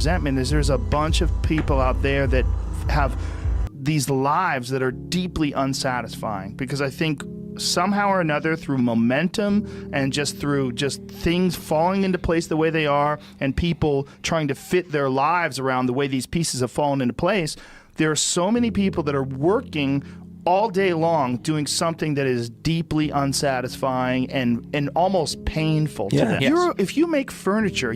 resentment is there's a bunch of people out there that have these lives that are deeply unsatisfying, because I think somehow or another, through momentum and just through just things falling into place the way they are, and people trying to fit their lives around the way these pieces have fallen into place, there are so many people that are working all day long doing something that is deeply unsatisfying and almost painful to them. Yes. If you make furniture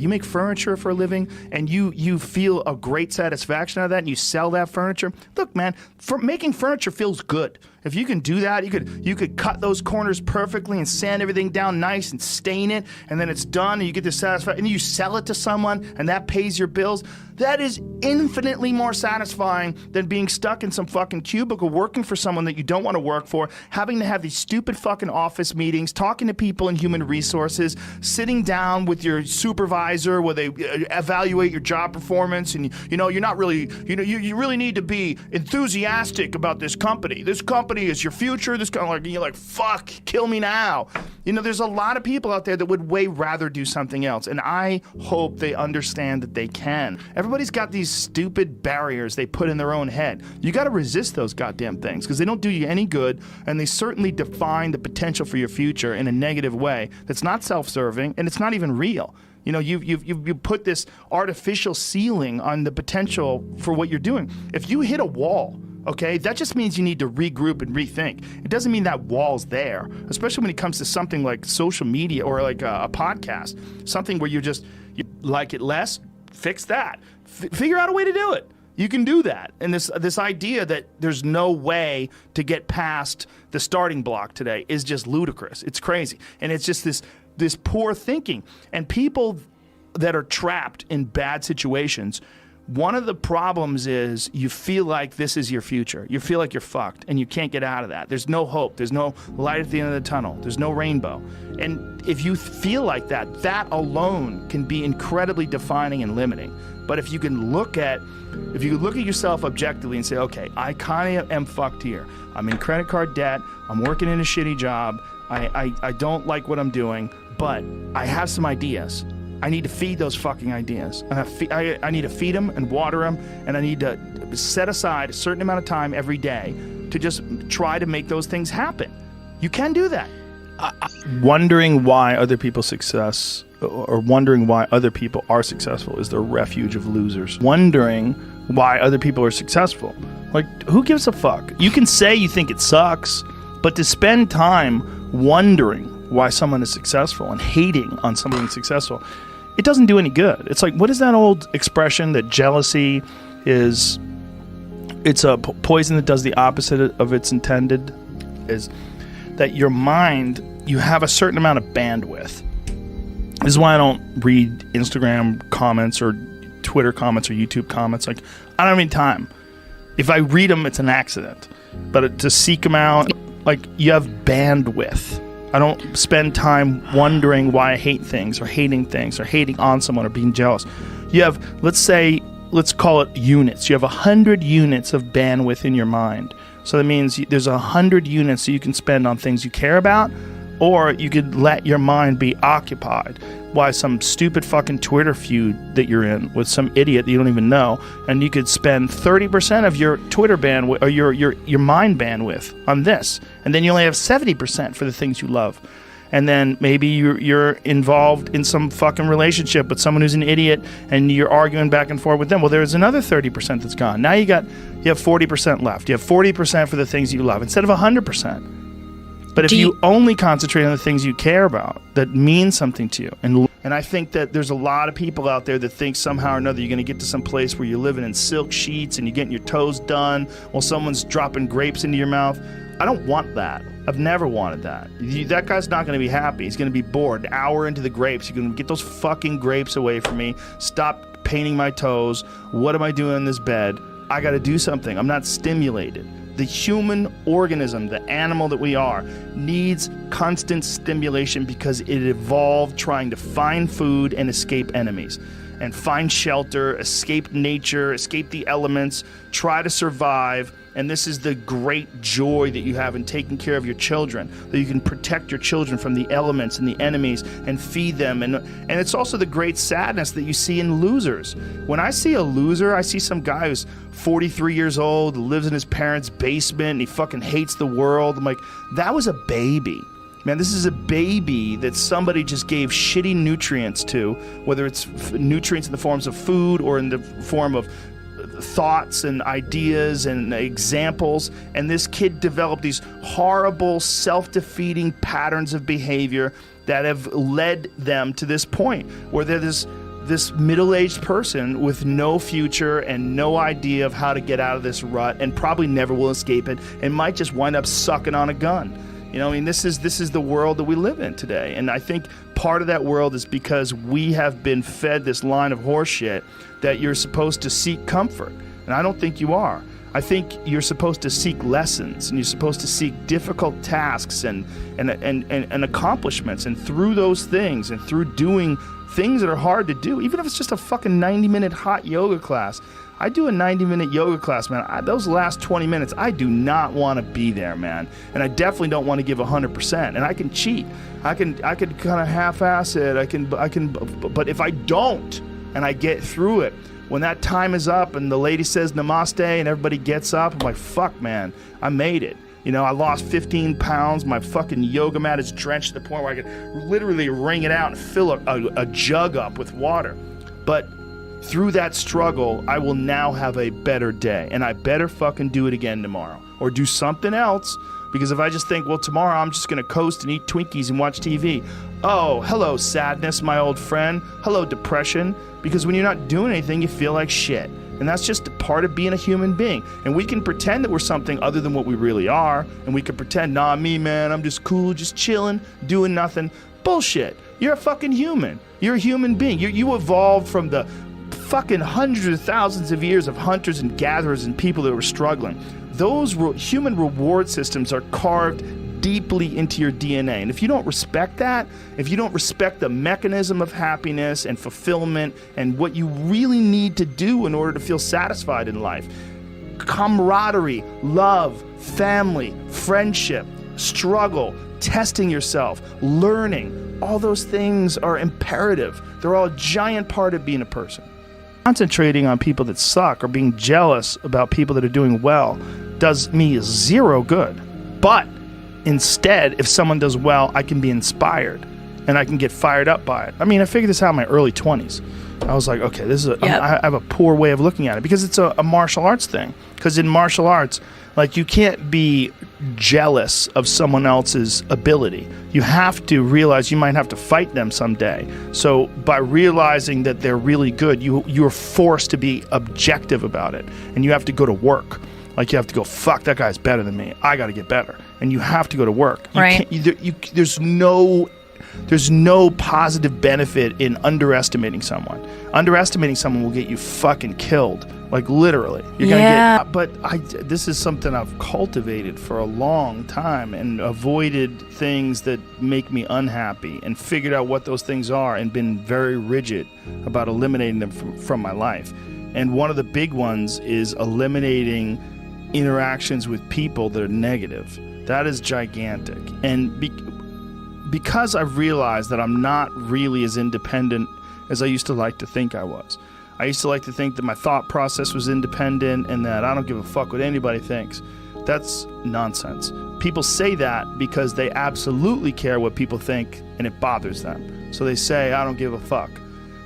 for a living, and you feel a great satisfaction out of that, and you sell that furniture, look, man, making furniture feels good. If you can do that, you could cut those corners perfectly and sand everything down nice and stain it, and then it's done, and you get this satisfaction, and you sell it to someone, and that pays your bills. That is infinitely more satisfying than being stuck in some fucking cubicle working for someone that you don't want to work for, having to have these stupid fucking office meetings, talking to people in human resources, sitting down with your supervisor where they evaluate your job performance, and you're not really, you really need to be enthusiastic about this company. This company is your future. This kind of like, you're like, fuck, kill me now. There's a lot of people out there that would way rather do something else, and I hope they understand that they can. Everybody's got these stupid barriers they put in their own head. You got to resist those goddamn things, because they don't do you any good, and they certainly define the potential for your future in a negative way that's not self-serving, and it's not even real. You put this artificial ceiling on the potential for what you're doing. If you hit a wall, okay, that just means you need to regroup and rethink. It doesn't mean that wall's there, especially when it comes to something like social media or like a podcast, something where you like it less, fix that. Figure out a way to do it. You can do that. And this idea that there's no way to get past the starting block today is just ludicrous. It's crazy. And it's just this poor thinking. And people that are trapped in bad situations, one of the problems is you feel like this is your future. You feel like you're fucked and you can't get out of that. There's no hope. There's no light at the end of the tunnel. There's no rainbow. And if you feel like that, that alone can be incredibly defining and limiting. But if you look at yourself objectively and say, okay, I kind of am fucked here. I'm in credit card debt. I'm working in a shitty job. I don't like what I'm doing, but I have some ideas. I need to feed those fucking ideas. And I need to feed them and water them, and I need to set aside a certain amount of time every day to just try to make those things happen. You can do that. Wondering why other people's success, or wondering why other people are successful, is the refuge of losers. Wondering why other people are successful. Like, who gives a fuck? You can say you think it sucks, but to spend time wondering why someone is successful and hating on someone being successful, it doesn't do any good. It's like, what is that old expression that jealousy is, it's a poison that does the opposite of its intended? Is that your mind, you have a certain amount of bandwidth. This is why I don't read Instagram comments or Twitter comments or YouTube comments. Like, I don't have any time. If I read them, it's an accident. But to seek them out, like, you have bandwidth. I don't spend time wondering why I hate things or hating on someone or being jealous. You have, let's call it units. You have 100 units of bandwidth in your mind. So that means there's 100 units that you can spend on things you care about, or you could let your mind be occupied by some stupid fucking Twitter feud that you're in with some idiot that you don't even know, and you could spend 30% of your Twitter bandwidth or your mind bandwidth on this, and then you only have 70% for the things you love. And then maybe you're involved in some fucking relationship with someone who's an idiot, and you're arguing back and forth with them. Well, there's another 30% that's gone. Now you have 40% left. You have 40% for the things you love instead of 100%. But if you only concentrate on the things you care about that mean something to you, and I think that there's a lot of people out there that think somehow or another you're going to get to some place where you're living in silk sheets and you're getting your toes done while someone's dropping grapes into your mouth. I don't want that. I've never wanted that. That guy's not going to be happy. He's going to be bored. An hour into the grapes, you're going to get those fucking grapes away from me. Stop painting my toes. What am I doing in this bed? I got to do something. I'm not stimulated. The human organism, the animal that we are, needs constant stimulation because it evolved trying to find food and escape enemies, and find shelter, escape nature, escape the elements, try to survive, And this is the great joy that you have in taking care of your children, that you can protect your children from the elements and the enemies and feed them. And it's also the great sadness that you see in losers. When I see a loser, I see some guy who's 43 years old, lives in his parents' basement, and he fucking hates the world. I'm like, that was a baby. Man, this is a baby that somebody just gave shitty nutrients to, whether it's nutrients in the forms of food or in the form of thoughts and ideas and examples, and this kid developed these horrible self-defeating patterns of behavior that have led them to this point where they're this middle-aged person with no future and no idea of how to get out of this rut, and probably never will escape it, and might just wind up sucking on a gun. You know, I mean, this is the world that we live in today. And I think part of that world is because we have been fed this line of horseshit that you're supposed to seek comfort. And I don't think you are. I think you're supposed to seek lessons, and you're supposed to seek difficult tasks and accomplishments. And through those things and through doing things that are hard to do, even if it's just a fucking 90-minute hot yoga class. I do a 90-minute yoga class, man. Those last 20 minutes, I do not want to be there, man. And I definitely don't want to give 100%. And I can cheat. I can kind of half-ass it. I can. But if I don't, and I get through it, when that time is up and the lady says namaste and everybody gets up, I'm like, fuck, man, I made it. You know, I lost 15 pounds. My fucking yoga mat is drenched to the point where I could literally wring it out and fill a jug up with water. But through that struggle, I will now have a better day, and I better fucking do it again tomorrow or do something else, because if I just think, well, tomorrow I'm just going to coast and eat Twinkies and watch TV. Oh, hello, sadness, my old friend. Hello, depression. Because when you're not doing anything, you feel like shit. And that's just a part of being a human being. And we can pretend that we're something other than what we really are, and we can pretend, nah, me, man, I'm just cool, just chilling, doing nothing. Bullshit. You're a fucking human. You're a human being. You evolved from the fucking hundreds of thousands of years of hunters and gatherers and people that were struggling. Those human reward systems are carved deeply into your DNA. And if you don't respect that, if you don't respect the mechanism of happiness and fulfillment and what you really need to do in order to feel satisfied in life, camaraderie, love, family, friendship, struggle, testing yourself, learning, all those things are imperative. They're all a giant part of being a person. Concentrating on people that suck or being jealous about people that are doing well does me zero good. But instead, if someone does well, I can be inspired and I can get fired up by it. I mean, I figured this out in my early 20s. I was like, okay, this is I have a poor way of looking at it because it's a martial arts thing. Because in martial arts, like, you can't be jealous of someone else's ability. You have to realize you might have to fight them someday. So by realizing that they're really good, you're forced to be objective about it. And you have to go to work. Like, you have to go, fuck, that guy's better than me. I got to get better. And you have to go to work. Right. There's no positive benefit in underestimating someone. Underestimating someone will get you fucking killed. Like, literally. You're gonna get. But this is something I've cultivated for a long time and avoided things that make me unhappy and figured out what those things are and been very rigid about eliminating them from my life. And one of the big ones is eliminating interactions with people that are negative. That is gigantic. And because I've realized that I'm not really as independent as I used to like to think I was. I used to like to think that my thought process was independent and that I don't give a fuck what anybody thinks. That's nonsense. People say that because they absolutely care what people think and it bothers them. So they say, I don't give a fuck.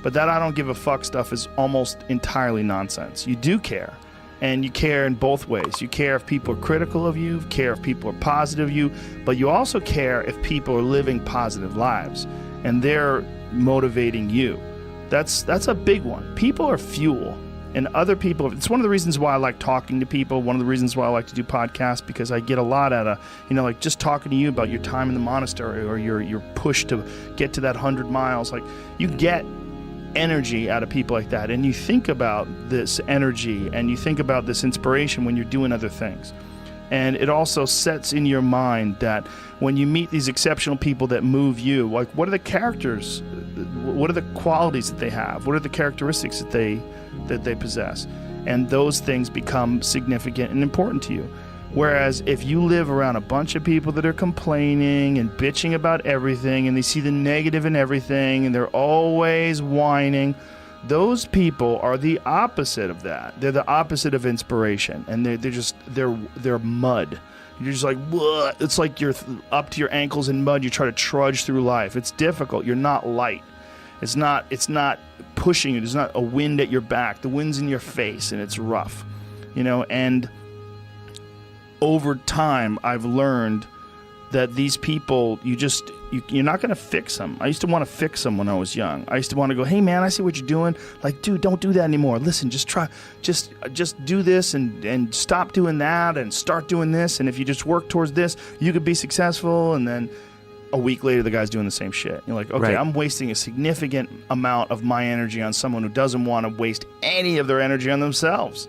But that I don't give a fuck stuff is almost entirely nonsense. You do care. And you care in both ways. You care if people are critical of you, care if people are positive of you, but you also care if people are living positive lives and they're motivating you. That's a big one. People are fuel, and other people, it's one of the reasons why I like talking to people, one of the reasons why I like to do podcasts, because I get a lot out of, like just talking to you about your time in the monastery or your push to get to that 100 miles. Like, you get energy out of people like that, and you think about this energy and you think about this inspiration when you're doing other things. And it also sets in your mind that when you meet these exceptional people that move you, like, what are the characters, what are the qualities that they have, what are the characteristics that they possess? and those things become significant and important to you. Whereas if you live around a bunch of people that are complaining and bitching about everything, and they see the negative in everything, and they're always whining, those people are the opposite of that. They're the opposite of inspiration, and they're mud. You're just like, what? It's like you're up to your ankles in mud. You try to trudge through life. It's difficult. You're not light. It's not pushing you. There's not a wind at your back. The wind's in your face, and it's rough, and over time, I've learned that these people, you're not going to fix them. I used to want to fix them when I was young. I used to want to go, hey man, I see what you're doing. Like, dude, don't do that anymore. Listen, just do this and stop doing that and start doing this. And if you just work towards this, you could be successful. And then a week later, the guy's doing the same shit. You're like, okay, right. I'm wasting a significant amount of my energy on someone who doesn't want to waste any of their energy on themselves.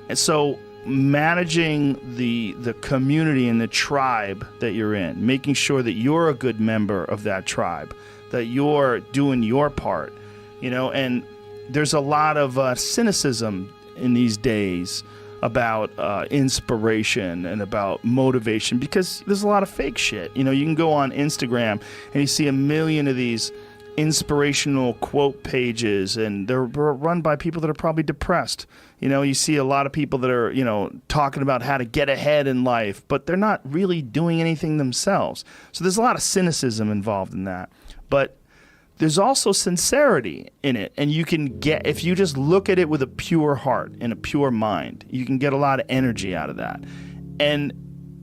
And so managing the community and the tribe that you're in, making sure that you're a good member of that tribe, that you're doing your part, and there's a lot of cynicism in these days about inspiration and about motivation, because there's a lot of fake shit. You can go on Instagram and you see a million of these inspirational quote pages, and they're run by people that are probably depressed. You see a lot of people that are, talking about how to get ahead in life, but they're not really doing anything themselves. So there's a lot of cynicism involved in that. But there's also sincerity in it, and you can get, if you just look at it with a pure heart and a pure mind, you can get a lot of energy out of that. And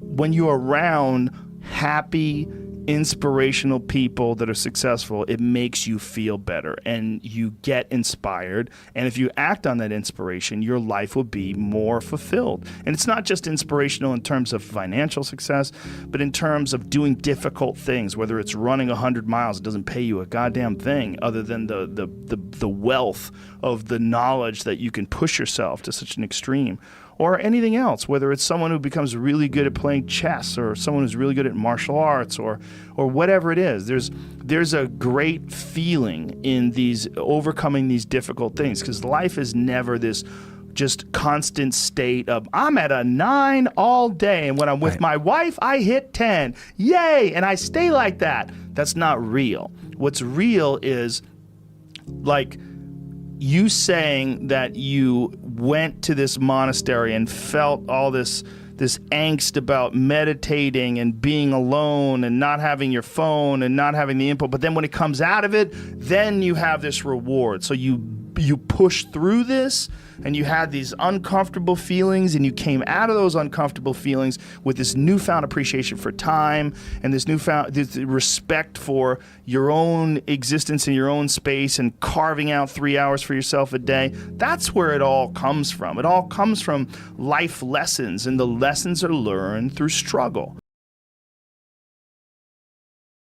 when you're around happy, inspirational people that are successful, it makes you feel better and you get inspired. And if you act on that inspiration, your life will be more fulfilled. And it's not just inspirational in terms of financial success, but in terms of doing difficult things, whether it's running 100 miles, it doesn't pay you a goddamn thing other than the wealth of the knowledge that you can push yourself to such an extreme. Or anything else, whether it's someone who becomes really good at playing chess, or someone who's really good at martial arts, or whatever it is. There's a great feeling in these overcoming these difficult things, because life is never this just constant state of, I'm at a 9 all day, and when I'm with my wife, I hit 10. Yay! And I stay like that. That's not real. What's real is, like, you saying that you went to this monastery and felt all this angst about meditating and being alone and not having your phone and not having the input, but then when it comes out of it, then you have this reward. So you push through this, and you had these uncomfortable feelings, and you came out of those uncomfortable feelings with this newfound appreciation for time and this respect for your own existence in your own space, and carving out 3 hours for yourself a day. That's where it all comes from. It all comes from life lessons, and the lessons are learned through struggle.